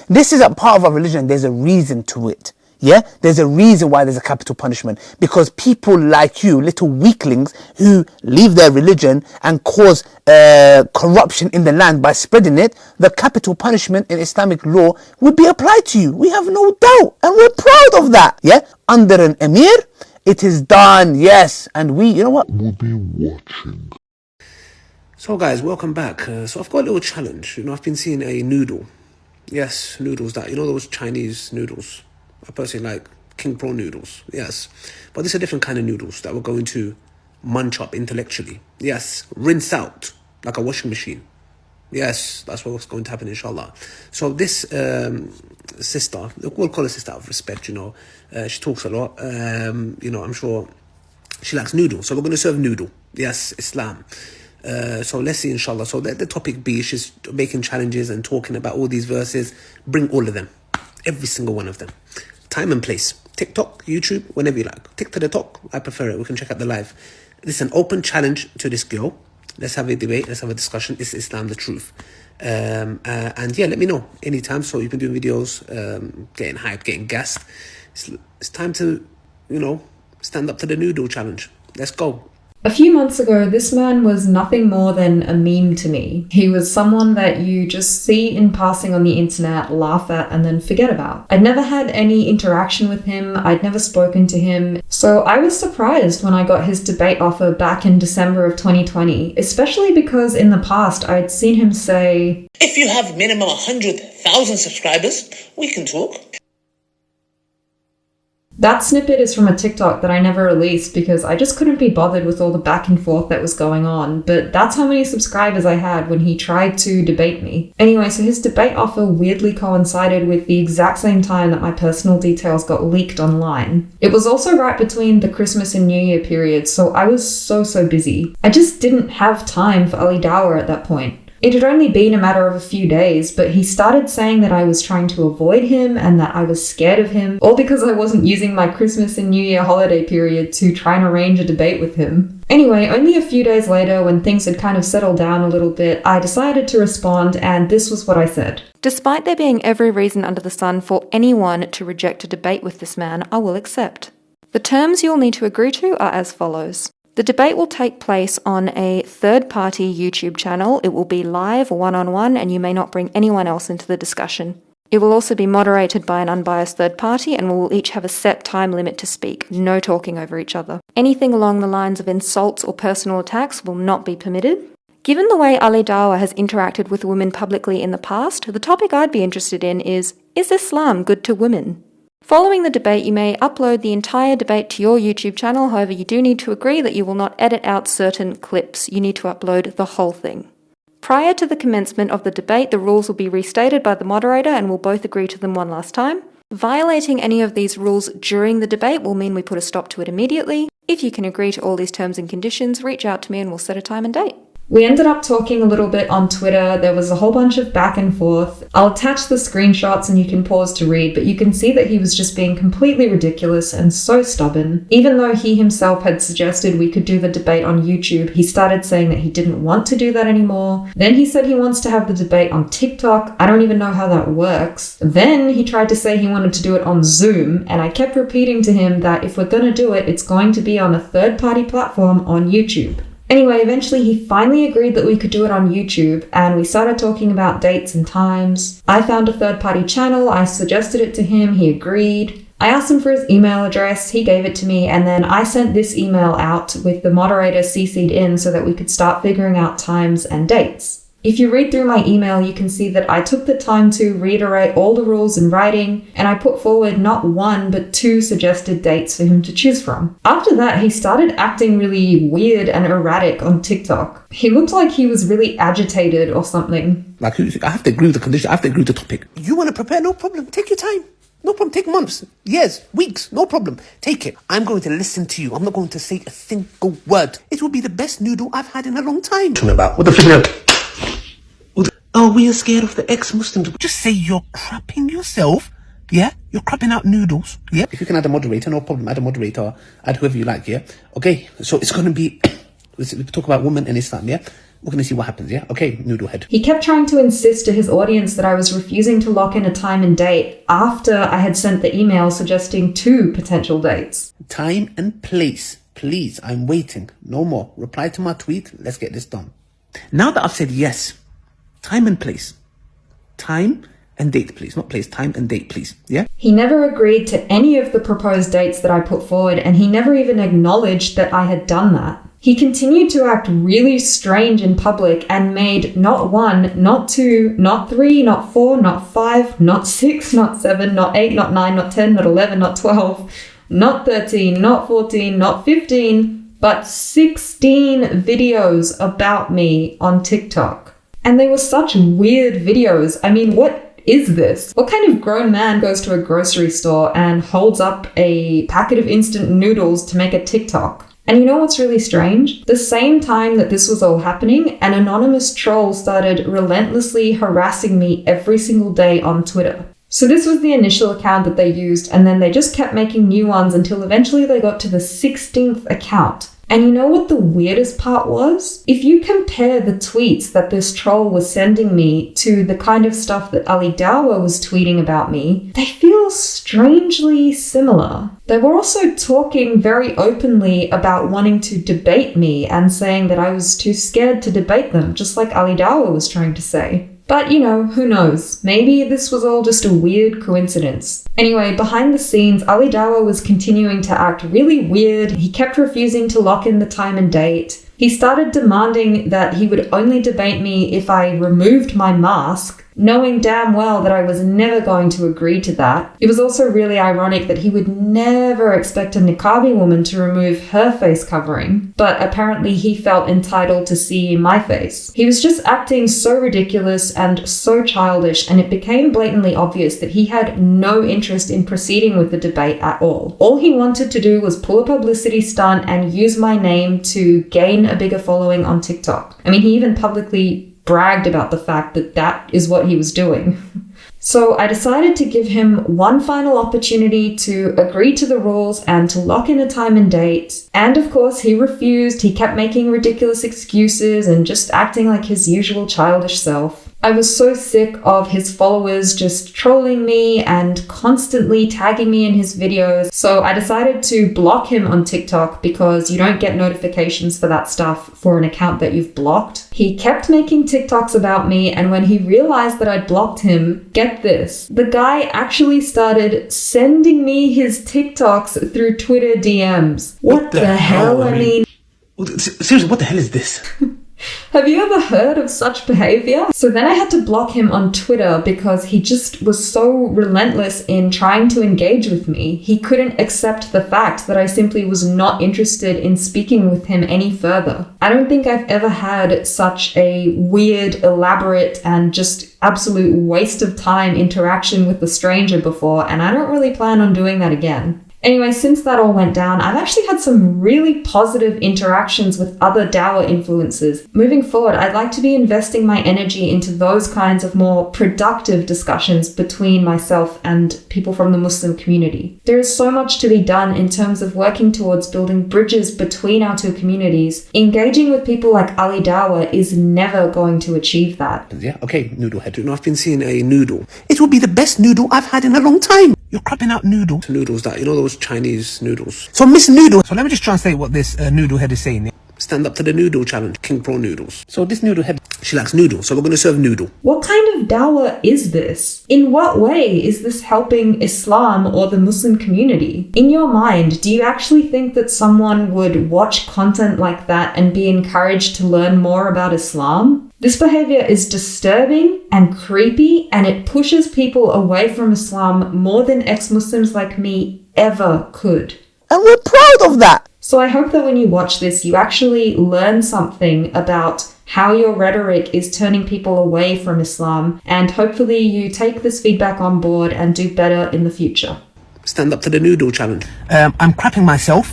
This is a part of our religion. There's a reason to it. Yeah, there's a reason why there's a capital punishment, because people like you, little weaklings who leave their religion and cause corruption in the land by spreading it, the capital punishment in Islamic law would be applied to you. We have no doubt, and we're proud of that. Yeah, under an emir, it is done. Yes, and we, you know what? We'll be watching. So guys, welcome back. So I've got a little challenge. I've been seeing a noodle. Yes, noodles that, those Chinese noodles. I personally like king prawn noodles, yes. But this is a different kind of noodles that we're going to munch up intellectually. Yes, rinse out like a washing machine. Yes, that's what's going to happen, inshallah. So this sister, we'll call her sister out of respect, she talks a lot. I'm sure she likes noodles. So we're going to serve noodle. Yes, Islam. So let's see, inshallah. So let the topic be, she's making challenges and talking about all these verses. Bring all of them. Every single one of them. Time and place. TikTok, YouTube, whenever you like. Tick to the talk. I prefer it. We can check out the live. This is an open challenge to this girl. Let's have a debate. Let's have a discussion. Is Islam the truth? And yeah, let me know anytime. So you've been doing videos, getting hyped, getting gassed. It's time to, stand up to the noodle challenge. Let's go. A few months ago, this man was nothing more than a meme to me. He was someone that you just see in passing on the internet, laugh at, and then forget about. I'd never had any interaction with him. I'd never spoken to him. So I was surprised when I got his debate offer back in December of 2020, especially because in the past I'd seen him say, "If you have minimum 100,000 subscribers, we can talk." That snippet is from a TikTok that I never released because I just couldn't be bothered with all the back and forth that was going on, but that's how many subscribers I had when he tried to debate me. Anyway, so his debate offer weirdly coincided with the exact same time that my personal details got leaked online. It was also right between the Christmas and New Year period, so I was so busy. I just didn't have time for Ali Dawah at that point. It had only been a matter of a few days, but he started saying that I was trying to avoid him and that I was scared of him, all because I wasn't using my Christmas and New Year holiday period to try and arrange a debate with him. Anyway, only a few days later, when things had kind of settled down a little bit, I decided to respond, and this was what I said. Despite there being every reason under the sun for anyone to reject a debate with this man, I will accept. The terms you'll need to agree to are as follows. The debate will take place on a third-party YouTube channel. It will be live, one-on-one, and you may not bring anyone else into the discussion. It will also be moderated by an unbiased third party, and we will each have a set time limit to speak, no talking over each other. Anything along the lines of insults or personal attacks will not be permitted. Given the way Ali Dawah has interacted with women publicly in the past, the topic I'd be interested in is Islam good to women? Following the debate, you may upload the entire debate to your YouTube channel. However, you do need to agree that you will not edit out certain clips. You need to upload the whole thing. Prior to the commencement of the debate, the rules will be restated by the moderator and we'll both agree to them one last time. Violating any of these rules during the debate will mean we put a stop to it immediately. If you can agree to all these terms and conditions, reach out to me and we'll set a time and date. We ended up talking a little bit on Twitter. There was a whole bunch of back and forth. I'll attach the screenshots and you can pause to read, but you can see that he was just being completely ridiculous and so stubborn. Even though he himself had suggested we could do the debate on YouTube, he started saying that he didn't want to do that anymore. Then he said he wants to have the debate on TikTok. I don't even know how that works. Then he tried to say he wanted to do it on Zoom, and I kept repeating to him that if we're going to do it, it's going to be on a third-party platform on YouTube. Anyway, eventually he finally agreed that we could do it on YouTube, and we started talking about dates and times. I found a third-party channel, I suggested it to him, he agreed. I asked him for his email address, he gave it to me, and then I sent this email out with the moderator CC'd in so that we could start figuring out times and dates. If you read through my email, you can see that I took the time to reiterate all the rules in writing, and I put forward not one, but 2 suggested dates for him to choose from. After that, he started acting really weird and erratic on TikTok. He looked like he was really agitated or something. Like, I have to agree with the condition, I have to agree with the topic. You want to prepare? No problem. Take your time. No problem. Take months, years, weeks. No problem. Take it. I'm going to listen to you. I'm not going to say a single word. It will be the best noodle I've had in a long time. What the fuck? Oh, we are scared of the ex-Muslims. Just say you're crapping yourself. Yeah? You're crapping out noodles. Yeah? If you can add a moderator, no problem. Add a moderator. Add whoever you like, yeah? Okay, so it's going to be... We talk about women and Islam, yeah? We're going to see what happens, yeah? Okay, noodle head. He kept trying to insist to his audience that I was refusing to lock in a time and date after I had sent the email suggesting 2 potential dates. Time and place. Please, I'm waiting. No more. Reply to my tweet. Let's get this done. Now that I've said yes, time and place. Time and date, please. Not place, time and date, please. Yeah? He never agreed to any of the proposed dates that I put forward, and he never even acknowledged that I had done that. He continued to act really strange in public and made not 1, not 2, not 3, not 4, not 5, not 6, not 7, not 8, not 9, not 10, not 11, not 12, not 13, not 14, not 15, but 16 videos about me on TikTok. And they were such weird videos. I mean, what is this? What kind of grown man goes to a grocery store and holds up a packet of instant noodles to make a TikTok? And you know what's really strange? The same time that this was all happening, an anonymous troll started relentlessly harassing me every single day on Twitter. So this was the initial account that they used, and then they just kept making new ones until eventually they got to the 16th account. And you know what the weirdest part was? If you compare the tweets that this troll was sending me to the kind of stuff that Ali Dawah was tweeting about me, they feel strangely similar. They were also talking very openly about wanting to debate me and saying that I was too scared to debate them, just like Ali Dawah was trying to say. But, you know, who knows? Maybe this was all just a weird coincidence. Anyway, behind the scenes, Ali Dawah was continuing to act really weird. He kept refusing to lock in the time and date. He started demanding that he would only debate me if I removed my mask, knowing damn well that I was never going to agree to that. It was also really ironic that he would never expect a niqabi woman to remove her face covering, but apparently he felt entitled to see my face. He was just acting so ridiculous and so childish, and it became blatantly obvious that he had no interest in proceeding with the debate at all. All he wanted to do was pull a publicity stunt and use my name to gain a bigger following on TikTok. I mean, he even publicly bragged about the fact that that is what he was doing. So I decided to give him one final opportunity to agree to the rules and to lock in a time and date. And of course, he refused. He kept making ridiculous excuses and just acting like his usual childish self. I was so sick of his followers just trolling me and constantly tagging me in his videos. So I decided to block him on TikTok because you don't get notifications for that stuff for an account that you've blocked. He kept making TikToks about me, and when he realized that I'd blocked him, get this, the guy actually started sending me his TikToks through Twitter DMs. What the hell? I mean, seriously, what the hell is this? Have you ever heard of such behavior? So then I had to block him on Twitter because he just was so relentless in trying to engage with me. He couldn't accept the fact that I simply was not interested in speaking with him any further. I don't think I've ever had such a weird, elaborate, and just absolute waste of time interaction with a stranger before, and I don't really plan on doing that again. Anyway, since that all went down, I've actually had some really positive interactions with other Dawah influencers. Moving forward, I'd like to be investing my energy into those kinds of more productive discussions between myself and people from the Muslim community. There is so much to be done in terms of working towards building bridges between our two communities. Engaging with people like Ali Dawah is never going to achieve that. Yeah, okay, noodle head. You know, I've been seeing a noodle. It will be the best noodle I've had in a long time. You're crapping out noodles. Noodles that, you know, those Chinese noodles. So Miss Noodle. So let me just translate what this noodle head is saying. Stand up to the noodle challenge. King Pro noodles. So this noodle head, she likes noodle. So we're going to serve noodle. What kind of Dawah is this? In what way is this helping Islam or the Muslim community? In your mind, do you actually think that someone would watch content like that and be encouraged to learn more about Islam? This behavior is disturbing and creepy, and it pushes people away from Islam more than ex-Muslims like me ever could. And we're proud of that. So I hope that when you watch this, you actually learn something about how your rhetoric is turning people away from Islam, and hopefully you take this feedback on board and do better in the future. Stand up to the noodle challenge. I'm crapping myself.